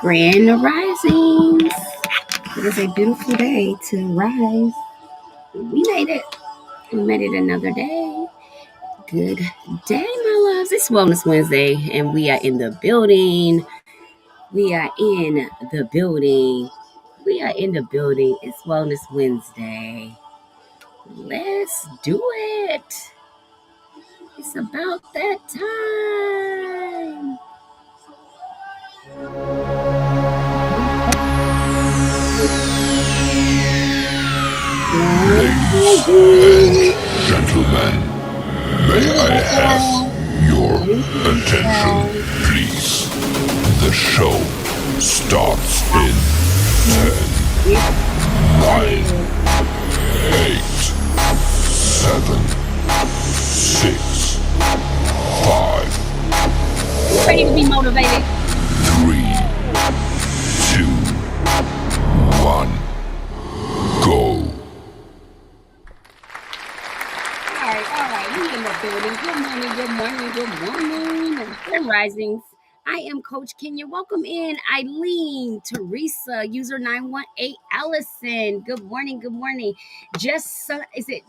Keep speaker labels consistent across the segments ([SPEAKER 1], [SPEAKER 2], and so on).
[SPEAKER 1] Grand risings. It is a beautiful day to rise. We made it. We made it another day. Good day, my loves. It's Wellness Wednesday, and we are in the building. We are in the building. We are in the building. It's Wellness Wednesday. Let's do it. It's about that time.
[SPEAKER 2] Ladies and gentlemen, may I have your attention, please? The show starts in 10, 9, 8, 7, 6, 5,
[SPEAKER 1] Ready to be motivated.
[SPEAKER 2] 3, 2, 1, go.
[SPEAKER 1] All right. We in the building. Good morning. Good risings. I am Coach Kenya. Welcome in Eileen, Teresa, user 918, Allison. Good morning. Is it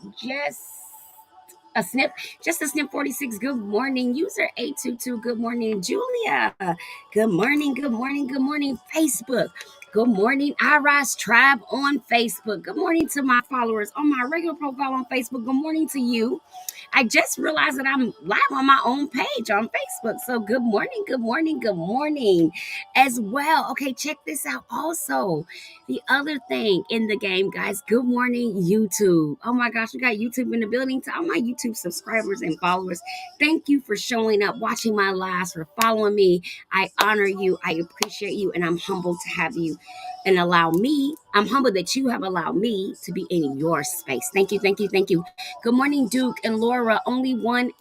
[SPEAKER 1] a snip? Just a snip 46. Good morning. User 822. Good morning. Julia. Good morning. Facebook. Good morning, iRise Tribe on Facebook. Good morning to my followers on my regular profile on Facebook. Good morning to you. I just realized that I'm live on my own page on Facebook. So good morning as well. Okay, check this out. Also, the other thing in the game, guys, good morning, YouTube. Oh my gosh, we got YouTube in the building. To all my YouTube subscribers and followers, thank you for showing up, watching my lives, for following me. I honor you. I appreciate you. And I'm humbled to have you and I'm humbled that you have allowed me to be in your space. Thank you. Good morning, Duke and Laura. Only one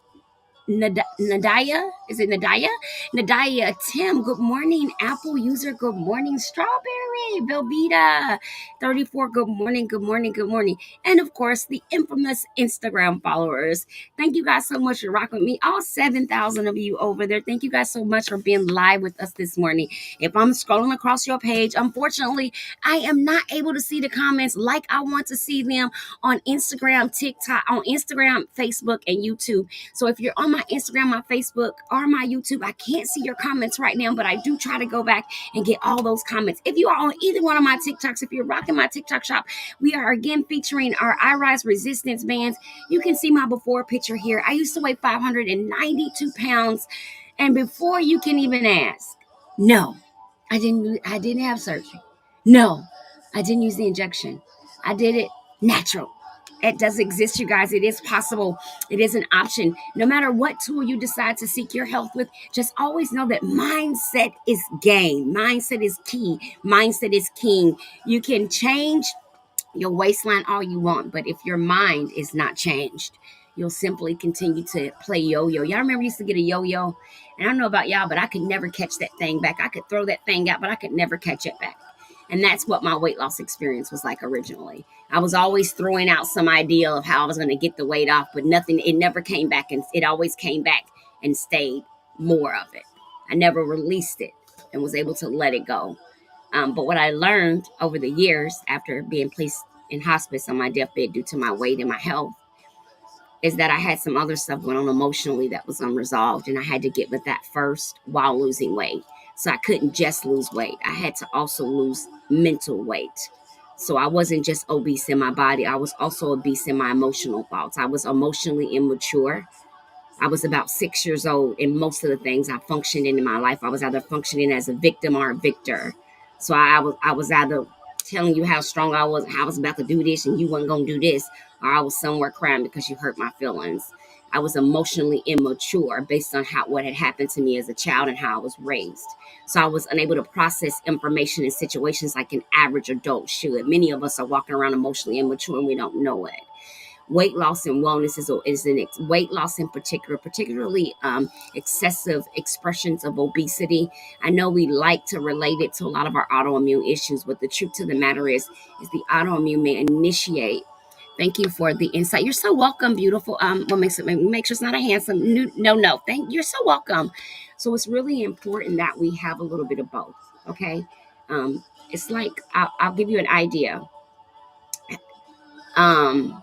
[SPEAKER 1] Nadaya. Is it Nadaya? Nadaya. Tim. Good morning. Apple user. Good morning. Strawberry. Velveeta. 34. Good morning. And of course, the infamous Instagram followers. Thank you guys so much for rocking with me. All 7,000 of you over there. Thank you guys so much for being live with us this morning. If I'm scrolling across your page, unfortunately, I am not able to see the comments like I want to see them on Instagram, TikTok, on Instagram, Facebook, and YouTube. So if you're on my Instagram, my Facebook, or my YouTube, I can't see your comments right now, but I do try to go back and get all those comments. If you are on either one of my TikToks, if you're rocking my TikTok shop, we are again featuring our iRise resistance bands. You can see my before picture here. I used to weigh 592 pounds. And before you can even ask, no, I didn't have surgery. No, I didn't use the injection. I did it natural. It does exist, you guys. It is possible. It is an option. No matter what tool you decide to seek your health with, just always know that mindset is game. Mindset is key. Mindset is king. You can change your waistline all you want, but if your mind is not changed, you'll simply continue to play yo-yo. Y'all remember you used to get a yo-yo? And I don't know about y'all, but I could never catch that thing back. I could throw that thing out, but I could never catch it back. And that's what my weight loss experience was like originally. I was always throwing out some idea of how I was going to get the weight off, but nothing, it never came back. And it always came back and stayed more of it. I never released it and was able to let it go. But what I learned over the years after being placed in hospice on my deathbed due to my weight and my health is that I had some other stuff going on emotionally that was unresolved. And I had to get with that first while losing weight. So I couldn't just lose weight. I had to also lose mental weight. So I wasn't just obese in my body. I was also obese in my emotional thoughts. I was emotionally immature. I was about 6 years old, and most of the things I functioned in my life, I was either functioning as a victim or a victor. So I was either telling you how strong I was, how I was about to do this, and you weren't going to do this, or I was somewhere crying because you hurt my feelings. I was emotionally immature based on what had happened to me as a child and how I was raised. So I was unable to process information in situations like an average adult should. Many of us are walking around emotionally immature and we don't know it. Weight loss and wellness weight loss in particularly excessive expressions of obesity. I know we like to relate it to a lot of our autoimmune issues, but the truth to the matter is the autoimmune may initiate Thank you for the insight. You're so welcome, beautiful. What makes it make sure it's not a handsome? No. You're so welcome. So it's really important that we have a little bit of both. Okay. It's like I'll give you an idea. Um,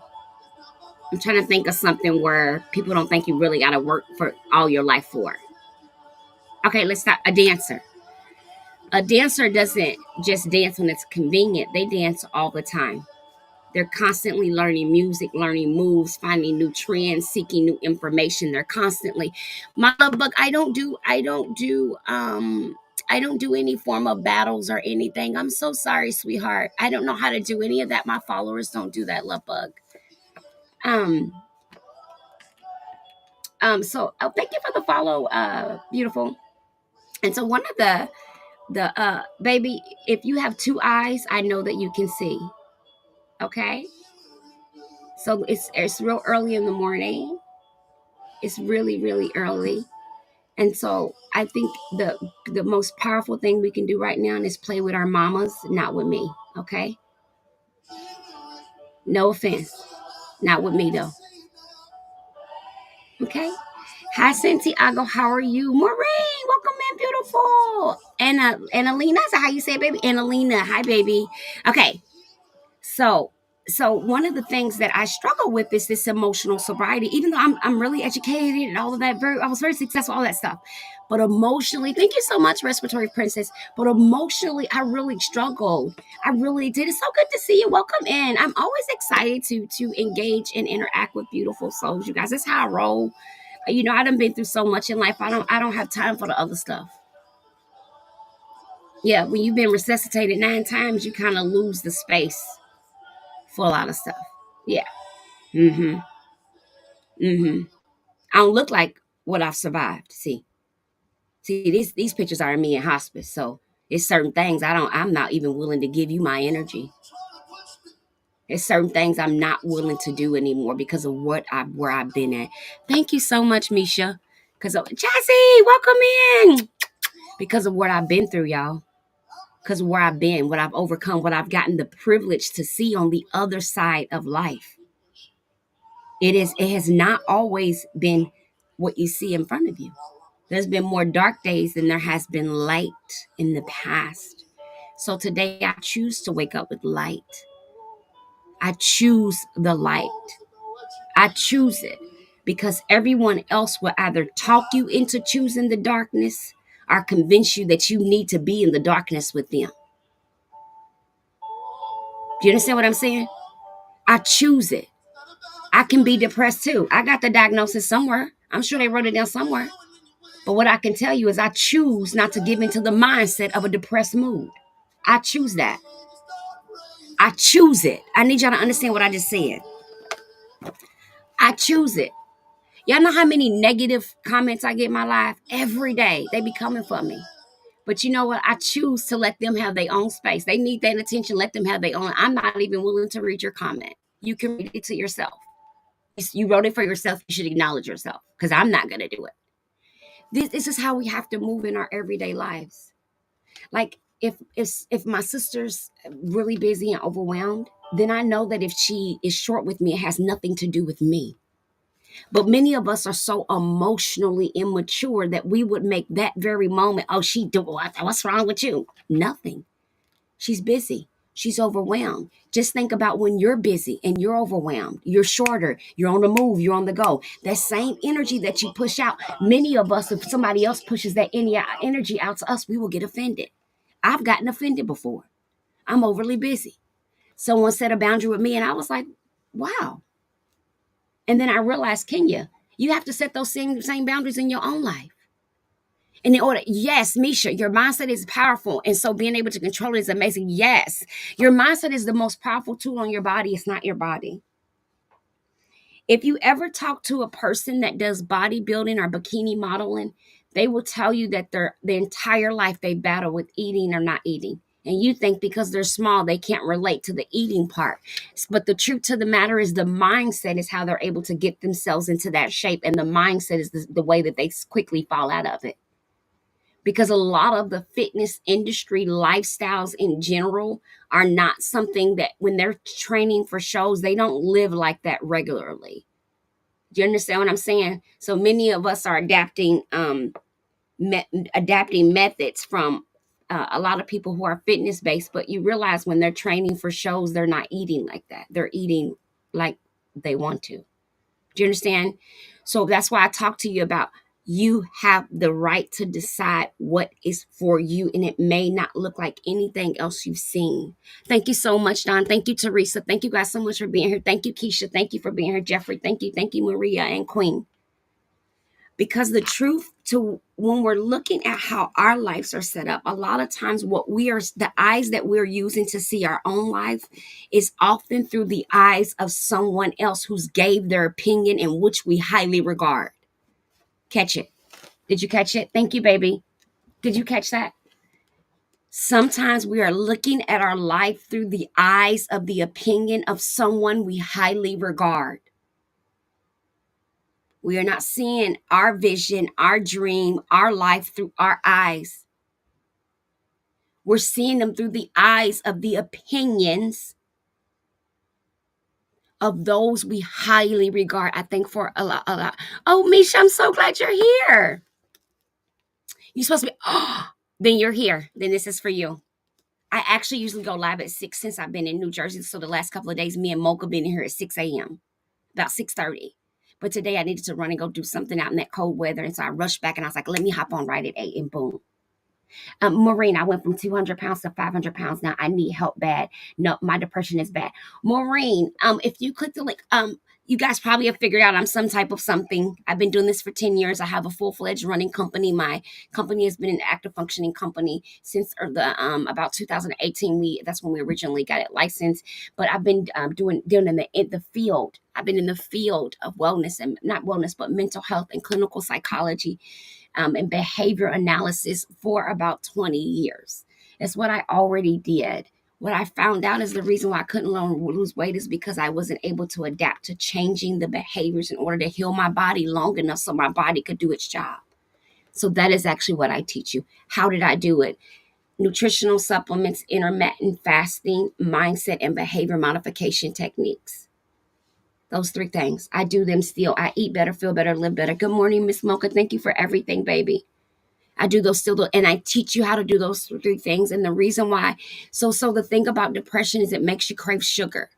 [SPEAKER 1] I'm trying to think of something where people don't think you really got to work for all your life for. Okay, let's start. A dancer. A dancer doesn't just dance when it's convenient. They dance all the time. They're constantly learning music, learning moves, finding new trends, seeking new information. They're constantly, my love bug. I don't do any form of battles or anything. I'm so sorry, sweetheart. I don't know how to do any of that. My followers don't do that, love bug. Um, so thank you for the follow, beautiful. And so one of the baby, if you have two eyes, I know that you can see. Okay, so it's real early in the morning. It's really, really early. And so I think the most powerful thing we can do right now is play with our mamas, not with me. Okay? No offense. Not with me though. Okay? Hi Santiago, how are you? Maureen, welcome in, beautiful. Annalena, is that how you say it, baby? Annalena, hi baby. Okay, So, so one of the things that I struggle with is this emotional sobriety. Even though I'm really educated and all of that, I was very successful, all that stuff. But emotionally, thank you so much, Respiratory Princess. But emotionally, I really struggled. I really did. It's so good to see you. Welcome in. I'm always excited to engage and interact with beautiful souls, you guys. That's how I roll. I done been through so much in life. I don't have time for the other stuff. Yeah, when you've been resuscitated 9 times, you kind of lose the space for a lot of stuff. Yeah. Mm-hmm. Mm-hmm. I don't look like what I've survived. See, these pictures are of me in hospice. So it's certain things I'm not even willing to give you my energy. There's certain things I'm not willing to do anymore because of where I've been at. Thank you so much, Misha. Because of Jesse, welcome in. Because of what I've been through, y'all. Because of where I've been, what I've overcome, what I've gotten the privilege to see on the other side of life. It has not always been what you see in front of you. There's been more dark days than there has been light in the past. So today I choose to wake up with light. I choose the light. I choose it because everyone else will either talk you into choosing the darkness or convince you that you need to be in the darkness with them. Do you understand what I'm saying? I choose it. I can be depressed too. I got the diagnosis somewhere. I'm sure they wrote it down somewhere. But what I can tell you is I choose not to give into the mindset of a depressed mood. I choose that. I choose it. I need y'all to understand what I just said. I choose it. Y'all know how many negative comments I get in my life? Every day. They be coming for me. But you know what? I choose to let them have their own space. They need that attention. Let them have their own. I'm not even willing to read your comment. You can read it to yourself. You wrote it for yourself. You should acknowledge yourself because I'm not going to do it. This is how we have to move in our everyday lives. Like if my sister's really busy and overwhelmed, then I know that if she is short with me, it has nothing to do with me. But many of us are so emotionally immature that we would make that very moment, oh, she do what? What's wrong with you? Nothing. She's busy. She's overwhelmed. Just think about when you're busy and you're overwhelmed. You're shorter. You're on the move. You're on the go. That same energy that you push out, many of us, if somebody else pushes that energy out to us, we will get offended. I've gotten offended before. I'm overly busy. Someone set a boundary with me and I was like, wow. And then I realized, Kenya, you have to set those same boundaries in your own life. And in order, yes, Misha, your mindset is powerful. And so being able to control it is amazing. Yes, your mindset is the most powerful tool on your body. It's not your body. If you ever talk to a person that does bodybuilding or bikini modeling, they will tell you that their entire life they battle with eating or not eating. And you think because they're small, they can't relate to the eating part. But the truth to the matter is the mindset is how they're able to get themselves into that shape. And the mindset is the way that they quickly fall out of it. because a lot of the fitness industry lifestyles in general are not something that when they're training for shows, they don't live like that regularly. Do you understand what I'm saying? So many of us are adapting methods from a lot of people who are fitness based, but you realize when they're training for shows, they're not eating like that. They're eating like they want to. Do you understand? So that's why I talk to you about you have the right to decide what is for you, and it may not look like anything else you've seen. Thank you so much, Don. Thank you, Teresa. Thank you guys so much for being here. Thank you, Keisha. Thank you for being here, Jeffrey. Thank you, Maria and Queen. Because the truth to when we're looking at how our lives are set up, a lot of times what we are, the eyes that we're using to see our own life is often through the eyes of someone else who's gave their opinion in which we highly regard. Catch it. Did you catch it? Thank you, baby. Did you catch that? Sometimes we are looking at our life through the eyes of the opinion of someone we highly regard. We are not seeing our vision, our dream, our life through our eyes. We're seeing them through the eyes of the opinions of those we highly regard. I think for a lot. Oh, Misha, I'm so glad you're here. You're supposed to be, then you're here. Then this is for you. I actually usually go live at 6 since I've been in New Jersey. So the last couple of days, me and Mocha been in here at 6 a.m., about 6:30. But today I needed to run and go do something out in that cold weather. And so I rushed back and I was like, let me hop on right at 8 and boom. Maureen, I went from 200 pounds to 500 pounds. Now I need help bad. No, my depression is bad. Maureen, if you click the link, you guys probably have figured out I'm some type of something. I've been doing this for 10 years. I have a full-fledged running company. My company has been an active functioning company since about 2018. That's when we originally got it licensed. But I've been doing in the field. I've been in the field of wellness, and not wellness, but mental health and clinical psychology and behavior analysis for about 20 years. That's what I already did. What I found out is the reason why I couldn't lose weight is because I wasn't able to adapt to changing the behaviors in order to heal my body long enough so my body could do its job. So that is actually what I teach you. How did I do it? Nutritional supplements, intermittent fasting, mindset, and behavior modification techniques. Those 3 things. I do them still. I eat better, feel better, live better. Good morning, Miss Mocha. Thank you for everything, baby. I do those still, and I teach you how to do those 3 things. And the reason why, so the thing about depression is it makes you crave sugar.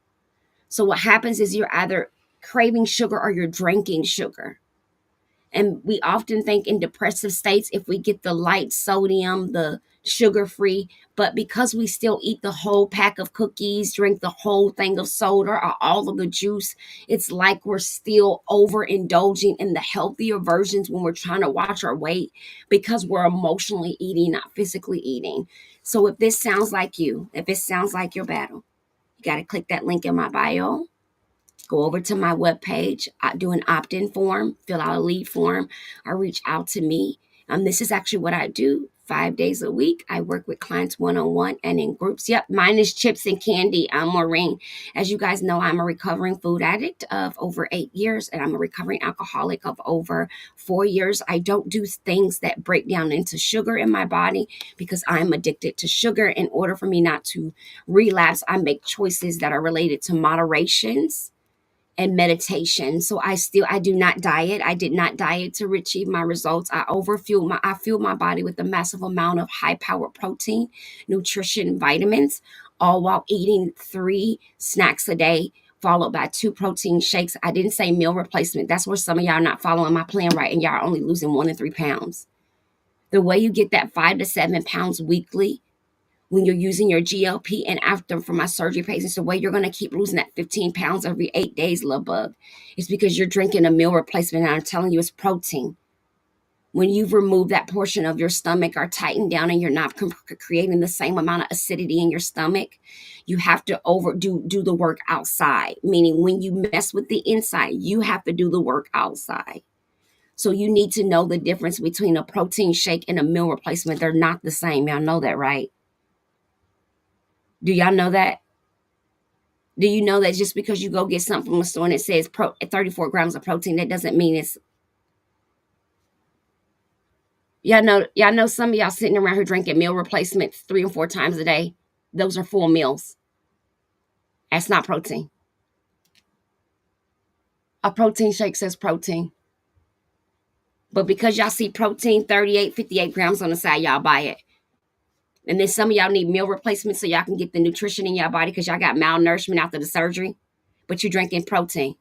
[SPEAKER 1] So what happens is you're either craving sugar or you're drinking sugar. And we often think in depressive states, if we get the light sodium, the sugar-free, but because we still eat the whole pack of cookies, drink the whole thing of soda or all of the juice, it's like we're still overindulging in the healthier versions when we're trying to watch our weight because we're emotionally eating, not physically eating. So if this sounds like you, if it sounds like your battle, you got to click that link in my bio. Go over to my webpage, do an opt-in form, fill out a lead form, or reach out to me. This is actually what I do 5 days a week. I work with clients one-on-one and in groups. Yep, mine is chips and candy. I'm Maureen. As you guys know, I'm a recovering food addict of over 8 years, and I'm a recovering alcoholic of over 4 years. I don't do things that break down into sugar in my body because I'm addicted to sugar. In order for me not to relapse, I make choices that are related to moderations and meditation. So I do not diet. I did not diet to achieve my results. I fuel my body with a massive amount of high powered protein, nutrition, vitamins, all while eating 3 snacks a day, followed by 2 protein shakes. I didn't say meal replacement. That's where some of y'all are not following my plan right, and y'all are only losing 1 to 3 pounds. The way you get that 5 to 7 pounds weekly when you're using your GLP, and after for my surgery patients, the way you're going to keep losing that 15 pounds every 8 days, love bug, is because you're drinking a meal replacement, and I'm telling you, it's protein. When you've removed that portion of your stomach or tightened down and you're not creating the same amount of acidity in your stomach, you have to do the work outside, meaning when you mess with the inside, you have to do the work outside. So you need to know the difference between a protein shake and a meal replacement. They're not the same. Y'all know that, right? Do y'all know that? Do you know that just because you go get something from the store and it says 34 grams of protein, that doesn't mean Y'all know some of y'all sitting around here drinking meal replacements 3 and 4 times a day. Those are full meals. That's not protein. A protein shake says protein. But because y'all see protein 38, 58 grams on the side, y'all buy it. And then some of y'all need meal replacements so y'all can get the nutrition in y'all body because y'all got malnourishment after the surgery. But you're drinking protein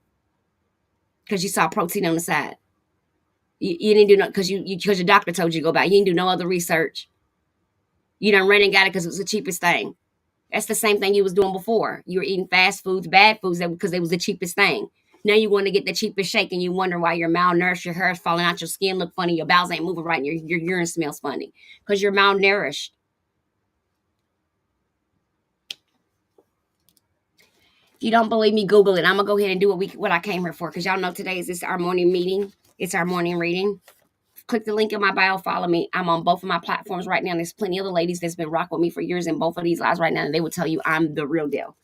[SPEAKER 1] because you saw protein on the side. You didn't do no because because your doctor told you to go buy. You didn't do no other research. You done ran and got it because it was the cheapest thing. That's the same thing you was doing before. You were eating fast foods, bad foods, because it was the cheapest thing. Now you want to get the cheapest shake, and you wonder why you're malnourished, your hair is falling out, your skin look funny, your bowels ain't moving right, and your urine smells funny because you're malnourished. If you don't believe me, Google it. I'm gonna go ahead and do what I came here for because y'all know today is our morning meeting. It's our morning reading. Click the link in my bio, follow me. I'm on both of my platforms right now. There's plenty of the ladies that's been rocking with me for years in both of these lives right now, and they will tell you I'm the real deal.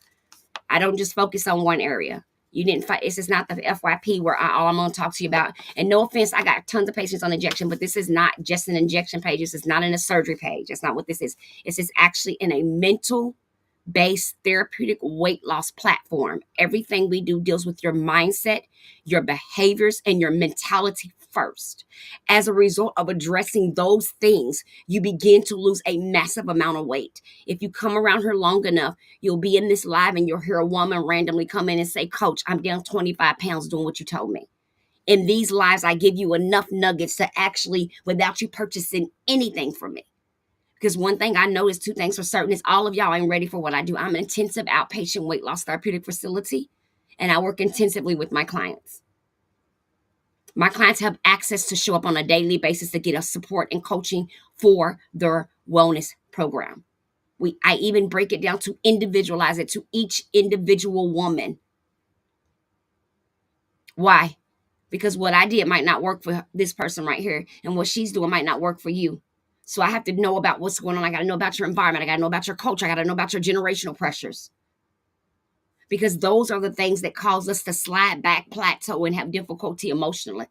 [SPEAKER 1] I don't just focus on one area. You didn't fight. This is not the FYP where all I'm going to talk to you about. And no offense, I got tons of patients on injection, but this is not just an injection page. This is not in a surgery page. That's not what this is. This is actually in a mental based therapeutic weight loss platform. Everything we do deals with your mindset, your behaviors, and your mentality first. As a result of addressing those things, you begin to lose a massive amount of weight. If you come around here long enough, you'll be in this live and you'll hear a woman randomly come in and say, Coach, I'm down 25 pounds doing what you told me. In these lives, I give you enough nuggets to actually, without you purchasing anything from me. Because one thing I know is 2 things for certain is all of y'all ain't ready for what I do. I'm an intensive outpatient weight loss therapeutic facility, and I work intensively with my clients. My clients have access to show up on a daily basis to get us support and coaching for their wellness program. I even break it down to individualize it to each individual woman. Why? Because what I did might not work for this person right here, and what she's doing might not work for you. So I have to know about what's going on. I got to know about your environment. I got to know about your culture. I got to know about your generational pressures. Because those are the things that cause us to slide back, plateau, and have difficulty emotionally.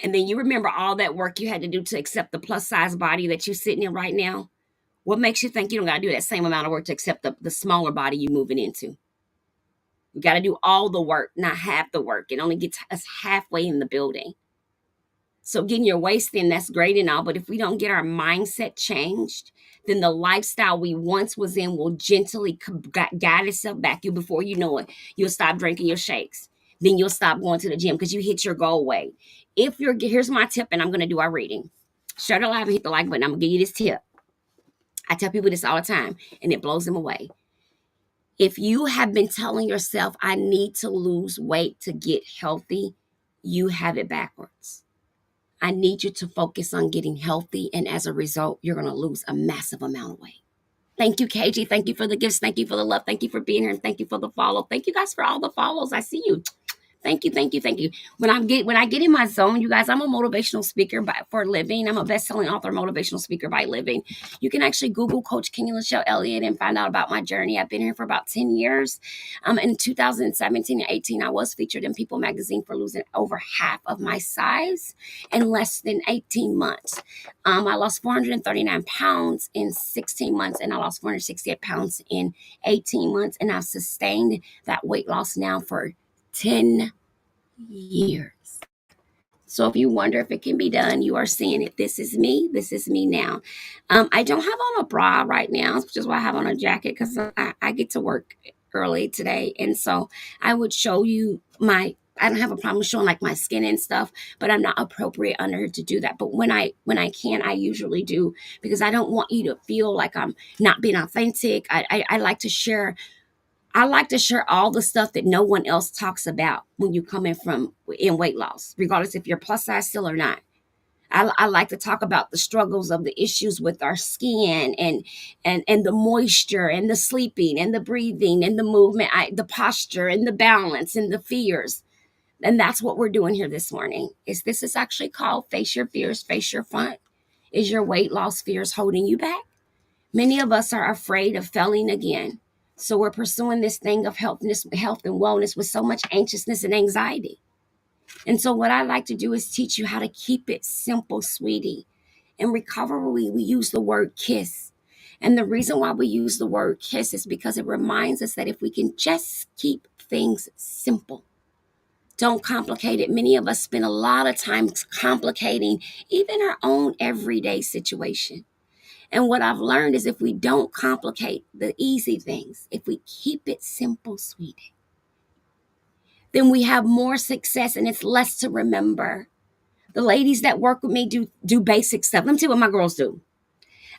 [SPEAKER 1] And then you remember all that work you had to do to accept the plus size body that you're sitting in right now. What makes you think you don't got to do that same amount of work to accept the smaller body you're moving into? You got to do all the work, not half the work. It only gets us halfway in the building. So getting your waist in, that's great and all, but if we don't get our mindset changed, then the lifestyle we once was in will gently guide itself back. Before you know it, you'll stop drinking your shakes. Then you'll stop going to the gym because you hit your goal weight. Here's my tip, and I'm going to do our reading. Share the live and hit the like button. I'm going to give you this tip. I tell people this all the time, and it blows them away. If you have been telling yourself, I need to lose weight to get healthy, you have it backwards. I need you to focus on getting healthy, and as a result, you're going to lose a massive amount of weight. Thank you, KG. Thank you for the gifts. Thank you for the love. Thank you for being here, and thank you for the follow. Thank you guys for all the follows. I see you. Thank you, thank you, thank you. When I get in my zone, you guys, I'm a motivational speaker for a living. I'm a best-selling author, motivational speaker by living. You can actually Google Coach Kenya Lachelle Elliott and find out about my journey. I've been here for about 10 years. In 2017 and 18, I was featured in People magazine for losing over half of my size in less than 18 months. I lost 439 pounds in 16 months, and I lost 468 pounds in 18 months, and I've sustained that weight loss now for 10 years. So if you wonder if it can be done, you are seeing it. This is me. This is me now. I don't have on a bra right now, which is why I have on a jacket because I get to work early today. And so I would show you I don't have a problem showing like my skin and stuff, but I'm not appropriate under her to do that. But when I can, I usually do because I don't want you to feel like I'm not being authentic. I like to share all the stuff that no one else talks about when you come in weight loss, regardless if you're plus size still or not. I like to talk about the struggles of the issues with our skin and the moisture and the sleeping and the breathing and the movement, the posture and the balance and the fears. And that's what we're doing here this morning. This is actually called Face Your Fears, Face Your Fun. Is your weight loss fears holding you back? Many of us are afraid of failing again. So we're pursuing this thing of health and wellness with so much anxiousness and anxiety. And so what I like to do is teach you how to keep it simple, sweetie. In recovery, we use the word kiss. And the reason why we use the word kiss is because it reminds us that if we can just keep things simple, don't complicate it. Many of us spend a lot of time complicating even our own everyday situation. And what I've learned is if we don't complicate the easy things, if we keep it simple, sweetie, then we have more success and it's less to remember. The ladies that work with me do basic stuff. Let me tell you what my girls do.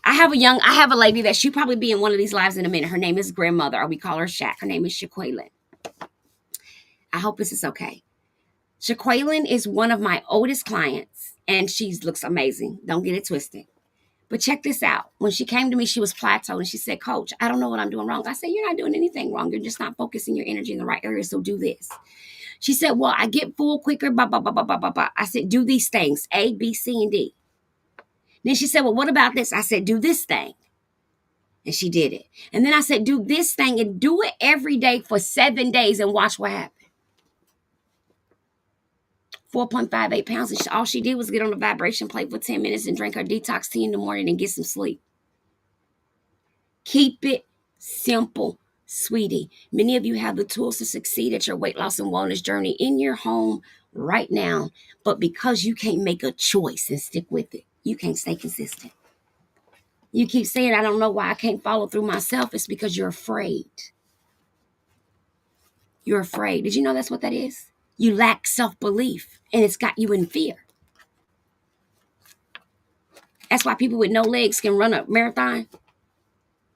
[SPEAKER 1] I have a lady that she'll probably be in one of these lives in a minute. Her name is Grandmother, or we call her Shaq. Her name is Shaquaylin. I hope this is okay. Shaquaylin is one of my oldest clients, and she looks amazing. Don't get it twisted. But check this out. When she came to me, she was plateaued, and she said, Coach, I don't know what I'm doing wrong. I said, you're not doing anything wrong. You're just not focusing your energy in the right area, so do this. She said, well, I get full quicker, blah, blah, blah, blah, blah, blah, blah. I said, do these things, A, B, C, and D. Then she said, well, what about this? I said, do this thing. And she did it. And then I said, do this thing and do it every day for 7 days and watch what happens. 4.58 pounds. And all she did was get on the vibration plate for 10 minutes and drink her detox tea in the morning and get some sleep. Keep it simple, sweetie. Many of you have the tools to succeed at your weight loss and wellness journey in your home right now. But because you can't make a choice and stick with it, you can't stay consistent. You keep saying, I don't know why I can't follow through myself. It's because you're afraid. You're afraid. Did you know that's what that is? You lack self-belief, and it's got you in fear. That's why people with no legs can run a marathon,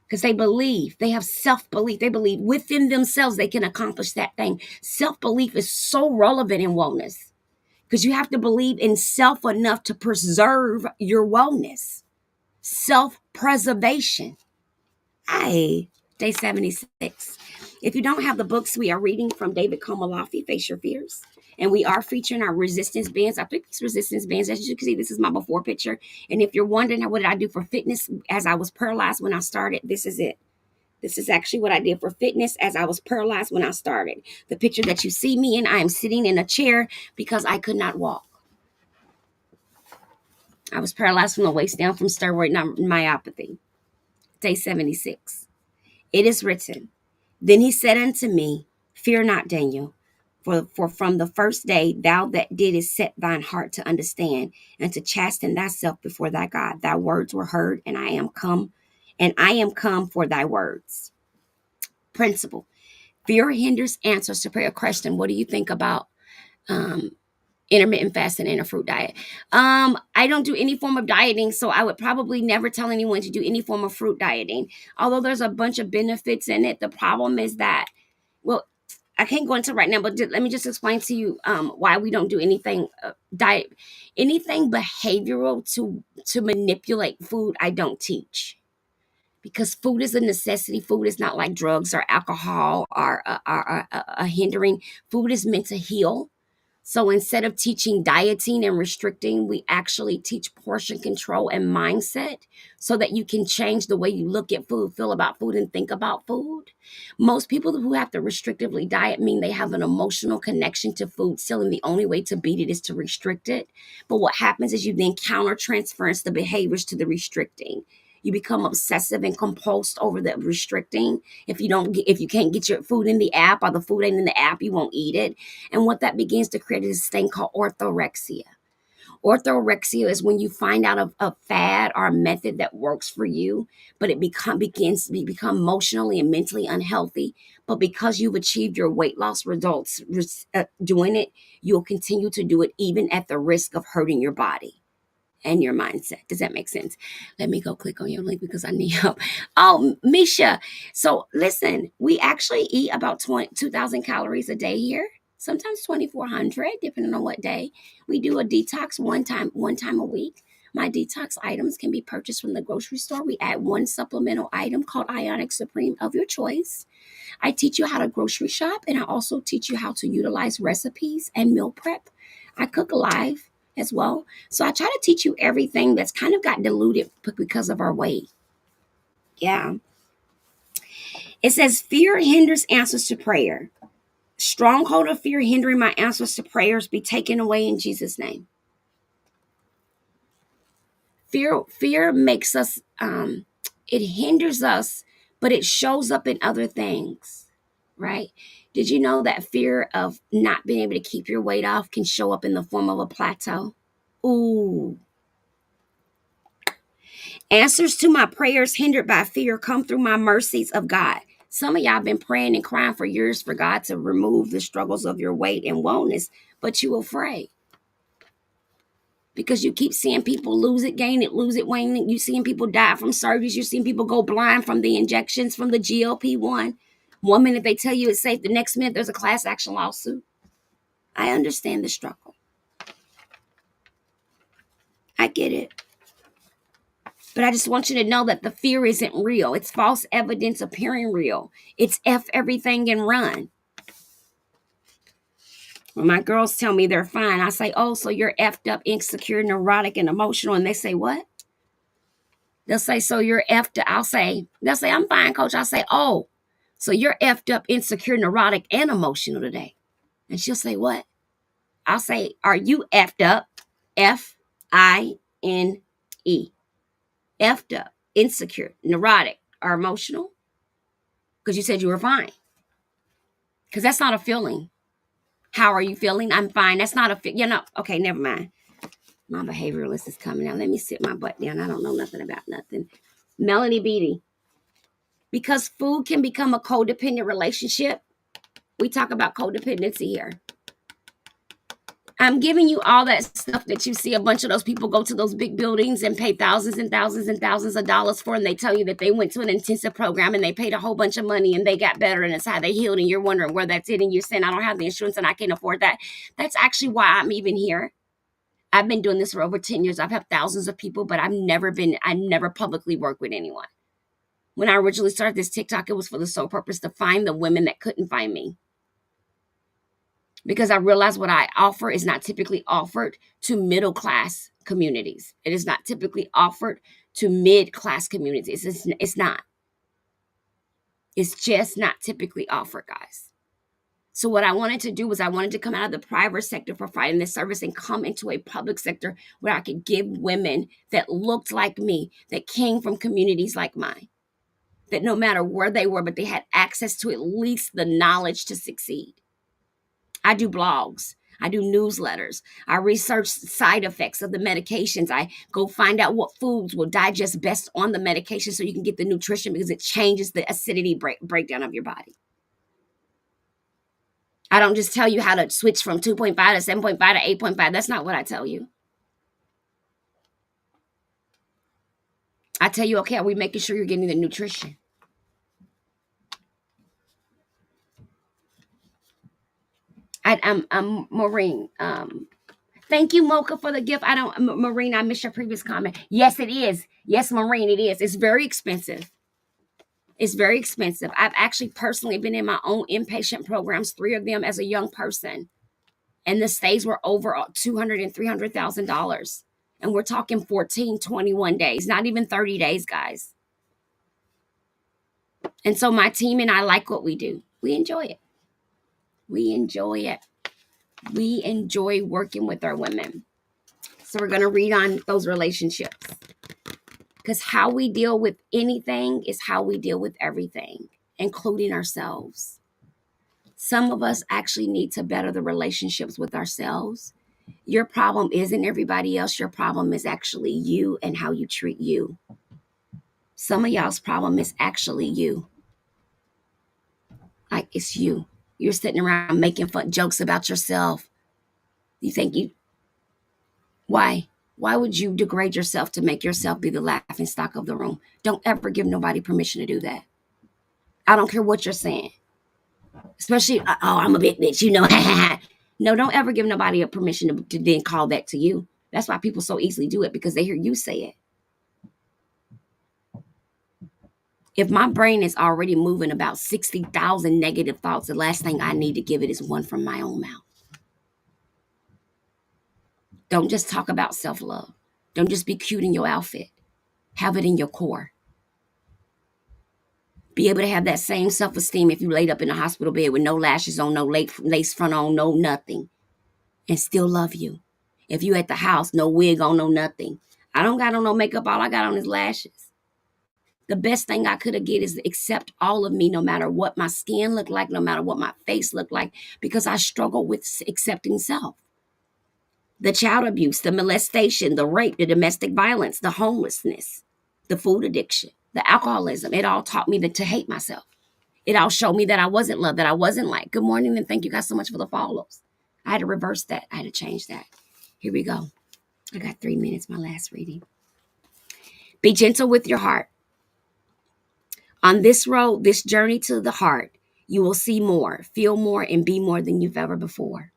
[SPEAKER 1] because they believe. They have self-belief. They believe within themselves they can accomplish that thing. Self-belief is so relevant in wellness, because you have to believe in self enough to preserve your wellness. Self-preservation. Day 76. If you don't have the books, we are reading from David Komalafi, Face Your Fears. And we are featuring our resistance bands. I picked these resistance bands. As you can see, this is my before picture. And if you're wondering what did I do for fitness as I was paralyzed when I started, this is it. This is actually what I did for fitness as I was paralyzed when I started. The picture that you see me in, I am sitting in a chair because I could not walk. I was paralyzed from the waist down from steroid myopathy. Day 76. It is written, then he said unto me, fear not, Daniel, for from the first day thou that didst set thine heart to understand and to chasten thyself before thy God. Thy words were heard, and I am come for thy words. Principle. Fear hinders answers to prayer. Question, what do you think about intermittent fasting and a fruit diet? I don't do any form of dieting, so I would probably never tell anyone to do any form of fruit dieting. Although there's a bunch of benefits in it, the problem is that, well, I can't go into it right now, but let me just explain to you why we don't do anything anything behavioral to manipulate food. I don't teach, because food is a necessity. Food is not like drugs or alcohol or a hindering. Food is meant to heal. So instead of teaching dieting and restricting, we actually teach portion control and mindset so that you can change the way you look at food, feel about food, and think about food. Most people who have to restrictively diet mean they have an emotional connection to food still, and the only way to beat it is to restrict it. But what happens is you then counter transference the behaviors to the restricting. You become obsessive and compulsed over the restricting. If you can't get your food in the app, or the food ain't in the app, you won't eat it. And what that begins to create is this thing called orthorexia. Orthorexia is when you find out a fad or a method that works for you, but it begins to become emotionally and mentally unhealthy. But because you've achieved your weight loss results doing it, you'll continue to do it even at the risk of hurting your body and your mindset. Does that make sense? Let me go click on your link because I need help. Oh, Misha. So listen, we actually eat about 2,000 calories a day here. Sometimes 2,400, depending on what day. We do a detox one time a week. My detox items can be purchased from the grocery store. We add one supplemental item called Ionic Supreme of your choice. I teach you how to grocery shop, and I also teach you how to utilize recipes and meal prep. I cook live as well. So I try to teach you everything that's kind of got diluted because of our weight. Yeah. It says fear hinders answers to prayer. stronghold of fear hindering my answers to prayers be taken away in Jesus' name. Fear makes us, it hinders us, but it shows up in other things, right? Did you know that fear of not being able to keep your weight off can show up in the form of a plateau? Ooh. Answers to my prayers hindered by fear come through my mercies of God. Some of y'all been praying and crying for years for God to remove the struggles of your weight and wellness, but you afraid. Because you keep seeing people lose it, gain it, lose it, wane it. You seeing people die from surgeries. You're seeing people go blind from the injections, from the GLP-1. One minute they tell you it's safe, the next minute there's a class action lawsuit. I understand the struggle. I get it. But I just want you to know that the fear isn't real. It's false evidence appearing real. It's F everything and run. When my girls tell me they're fine, I say, oh, so you're effed up, insecure, neurotic, and emotional. And they say, what? They'll say, so you're effed up. They'll say, I'm fine, coach. I'll say, oh, so you're effed up, insecure, neurotic, and emotional today. And she'll say, what? I'll say, are you effed up? F-I-N-E. Effed up, insecure, neurotic, or emotional? Because you said you were fine. Because that's not a feeling. How are you feeling? I'm fine. That's not a okay, never mind. My behavioralist is coming out. Let me sit my butt down. I don't know nothing about nothing. Melanie Beatty. Because food can become a codependent relationship. We talk about codependency here. I'm giving you all that stuff that you see a bunch of those people go to those big buildings and pay thousands and thousands and thousands of dollars for, and they tell you that they went to an intensive program and they paid a whole bunch of money and they got better and it's how they healed, and you're wondering where that's it, and you're saying, I don't have the insurance and I can't afford that. That's actually why I'm even here. I've been doing this for over 10 years. I've had thousands of people, but I never publicly worked with anyone. When I originally started this TikTok, it was for the sole purpose to find the women that couldn't find me. Because I realized what I offer is not typically offered to middle class communities. It is not typically offered to mid-class communities. It's not. It's just not typically offered, guys. So what I wanted to do was I wanted to come out of the private sector providing this service and come into a public sector where I could give women that looked like me, that came from communities like mine, that no matter where they were, but they had access to at least the knowledge to succeed. I do blogs. I do newsletters. I research side effects of the medications. I go find out what foods will digest best on the medication so you can get the nutrition, because it changes the acidity breakdown of your body. I don't just tell you how to switch from 2.5 to 7.5 to 8.5. That's not what I tell you. I tell you, okay, are we making sure you're getting the nutrition? I'm Maureen. Thank you, Mocha, for the gift. Maureen, I missed your previous comment. Yes, it is. Yes, Maureen, it is. It's very expensive. It's very expensive. I've actually personally been in my own inpatient programs, 3 of them as a young person. And the stays were over $200,000 and $300,000. And we're talking 14, 21 days, not even 30 days, guys. And so my team and I like what we do. We enjoy it. We enjoy it. We enjoy working with our women. So we're going to read on those relationships. Because how we deal with anything is how we deal with everything, including ourselves. Some of us actually need to better the relationships with ourselves. Your problem isn't everybody else. Your problem is actually you and how you treat you. Some of y'all's problem is actually you. Like, it's you. You're sitting around making fun jokes about yourself. You think why? Why would you degrade yourself to make yourself be the laughing stock of the room? Don't ever give nobody permission to do that. I don't care what you're saying. Especially, oh, I'm a big bitch, No, don't ever give nobody a permission to then call that to you. That's why people so easily do it, because they hear you say it. If my brain is already moving about 60,000 negative thoughts, the last thing I need to give it is one from my own mouth. Don't just talk about self-love. Don't just be cute in your outfit. Have it in your core. Be able to have that same self-esteem if you laid up in a hospital bed with no lashes on, no lace front on, no nothing, and still love you. If you at the house, no wig on, no nothing. I don't got on no makeup. All I got on is lashes. The best thing I could have get is to accept all of me, no matter what my skin looked like, no matter what my face looked like, because I struggle with accepting self. The child abuse, the molestation, the rape, the domestic violence, the homelessness, the food addiction, the alcoholism, it all taught me to hate myself. It all showed me that I wasn't loved, that I wasn't liked. Good morning, and thank you guys so much for the follows. I had to reverse that. I had to change that. Here we go. I got 3 minutes, my last reading. Be gentle with your heart. On this road, this journey to the heart, you will see more, feel more, and be more than you've ever before.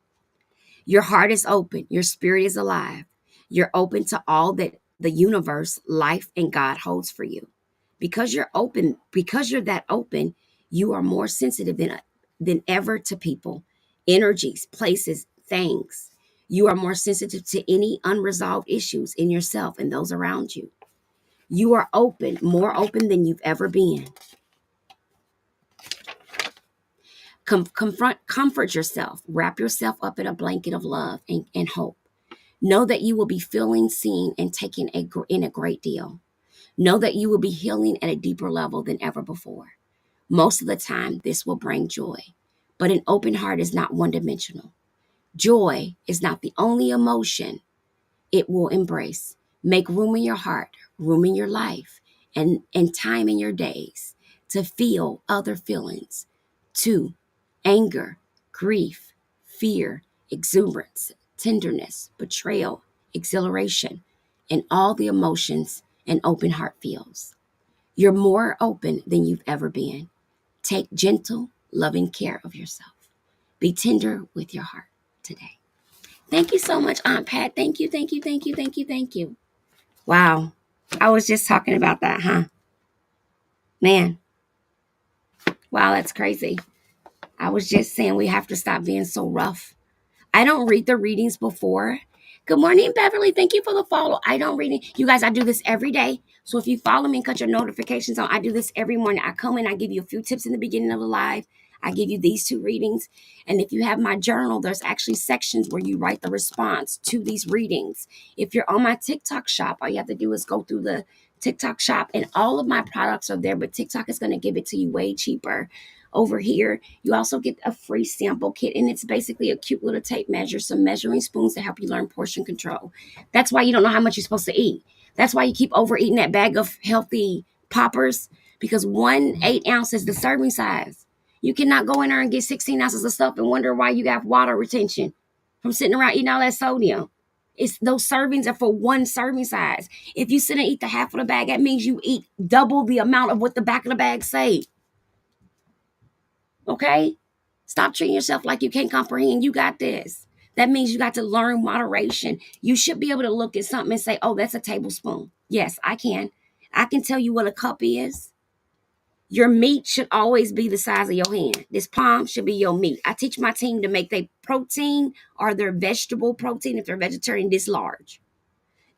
[SPEAKER 1] Your heart is open. Your spirit is alive. You're open to all that the universe, life, and God holds for you. Because you're open, because you're that open, you are more sensitive than ever to people, energies, places, things. You are more sensitive to any unresolved issues in yourself and those around you. You are open, more open than you've ever been. Comfort yourself. Wrap yourself up in a blanket of love and hope. Know that you will be feeling, seen, and taken in a great deal. Know that you will be healing at a deeper level than ever before. Most of the time, this will bring joy. But an open heart is not one-dimensional. Joy is not the only emotion it will embrace. Make room in your heart, room in your life, and time in your days to feel other feelings, too. Anger, grief, fear, exuberance, tenderness, betrayal, exhilaration, and all the emotions an open heart feels. You're more open than you've ever been. Take gentle, loving care of yourself. Be tender with your heart today. Thank you so much, Aunt Pat. Thank you, thank you, thank you, thank you, thank you. Wow. I was just talking about that, huh? Man. Wow, that's crazy. I was just saying we have to stop being so rough. I don't read the readings before. Good morning, Beverly. Thank you for the follow. I don't read it. You guys, I do this every day. So if you follow me and cut your notifications on, I do this every morning. I come in, I give you a few tips in the beginning of the live. I give you these 2 readings. And if you have my journal, there's actually sections where you write the response to these readings. If you're on my TikTok shop, all you have to do is go through the TikTok shop and all of my products are there, but TikTok is going to give it to you way cheaper. Over here, you also get a free sample kit, and it's basically a cute little tape measure, some measuring spoons to help you learn portion control. That's why you don't know how much you're supposed to eat. That's why you keep overeating that bag of healthy poppers, because 1 8-ounce is the serving size. You cannot go in there and get 16 ounces of stuff and wonder why you got water retention from sitting around eating all that sodium. It's those servings are for 1 serving size. If you sit and eat the half of the bag, that means you eat double the amount of what the back of the bag say. Okay? Stop treating yourself like you can't comprehend. You got this. That means you got to learn moderation. You should be able to look at something and say, oh, that's a tablespoon. Yes, I can. I can tell you what a cup is. Your meat should always be the size of your hand. This palm should be your meat. I teach my team to make their protein or their vegetable protein, if they're vegetarian, this large.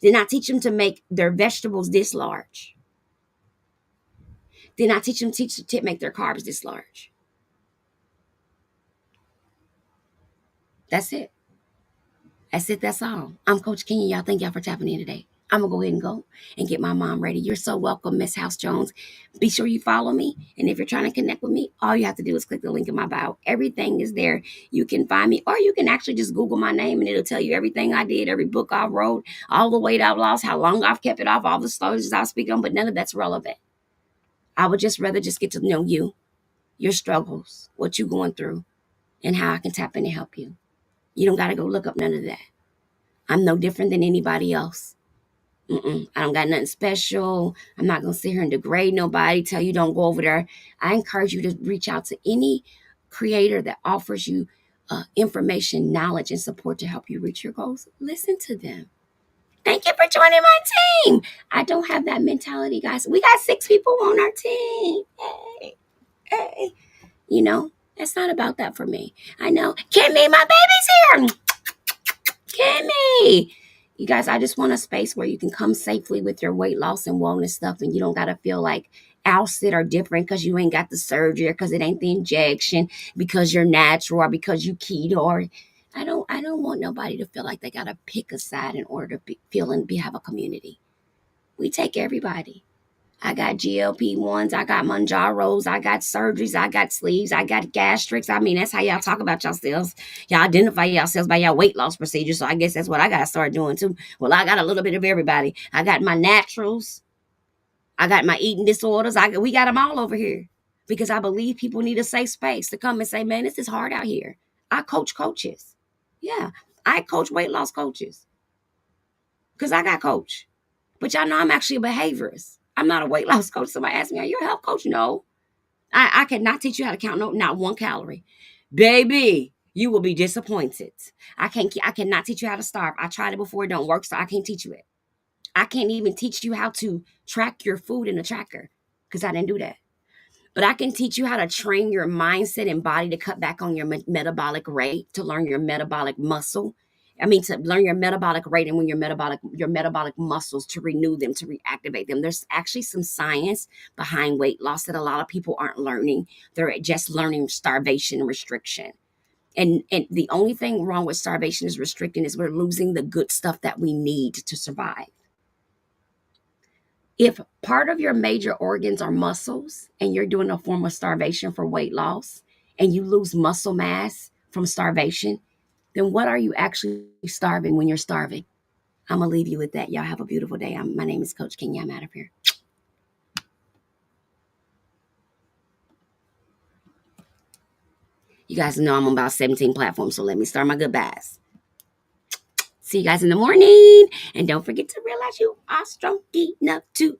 [SPEAKER 1] Then I teach them to make their vegetables this large. Then I teach them to make their carbs this large. That's it. That's it. That's all. I'm Coach Kenya. Y'all, thank y'all for tapping in today. I'm going to go ahead and go and get my mom ready. You're so welcome, Miss House Jones. Be sure you follow me. And if you're trying to connect with me, all you have to do is click the link in my bio. Everything is there. You can find me, or you can actually just Google my name and it'll tell you everything I did, every book I wrote, all the weight I've lost, how long I've kept it off, all the stories I speak on, but none of that's relevant. I would just rather just get to know you, your struggles, what you're going through, and how I can tap in and help you. You don't got to go look up none of that. I'm no different than anybody else. I don't got nothing special. I'm not going to sit here and degrade nobody, tell you don't go over there. I encourage you to reach out to any creator that offers you information, knowledge, and support to help you reach your goals. Listen to them. Thank you for joining my team. I don't have that mentality, guys. We got 6 people on our team. Hey. You know, it's not about that for me. I know. Kimmy, my baby's here. Kimmy. You guys, I just want a space where you can come safely with your weight loss and wellness stuff, and you don't got to feel like ousted or different because you ain't got the surgery or because it ain't the injection, because you're natural or because you keto. Or I don't want nobody to feel like they gotta pick a side in order to have a community. We take everybody. I got GLP-1s, I got Manjaros, I got surgeries, I got sleeves, I got gastrics. I mean, that's how y'all talk about yourselves. Y'all identify yourselves by your weight loss procedure. So I guess that's what I got to start doing too. Well, I got a little bit of everybody. I got my naturals. I got my eating disorders. We got them all over here because I believe people need a safe space to come and say, man, this is hard out here. I coach coaches. Yeah, I coach weight loss coaches because I got coach. But y'all know I'm actually a behaviorist. I'm not a weight loss coach. Somebody asked me, are you a health coach? No. I cannot teach you how to count not 1 calorie. Baby, you will be disappointed. I cannot teach you how to starve. I tried it before, it don't work, so I can't teach you it. I can't even teach you how to track your food in a tracker because I didn't do that. But I can teach you how to train your mindset and body to cut back on your metabolic rate, to learn your metabolic muscle. I mean, to learn your metabolic rate and when your metabolic muscles, to renew them, to reactivate them. There's actually some science behind weight loss that a lot of people aren't learning. They're just learning starvation and restriction. And the only thing wrong with starvation is restricting is we're losing the good stuff that we need to survive. If part of your major organs are muscles and you're doing a form of starvation for weight loss and you lose muscle mass from starvation, then what are you actually starving when you're starving? I'm going to leave you with that. Y'all have a beautiful day. My name is Coach Kenya. I'm out of here. You guys know I'm on about 17 platforms, so let me start my goodbyes. See you guys in the morning. And don't forget to realize you are strong enough to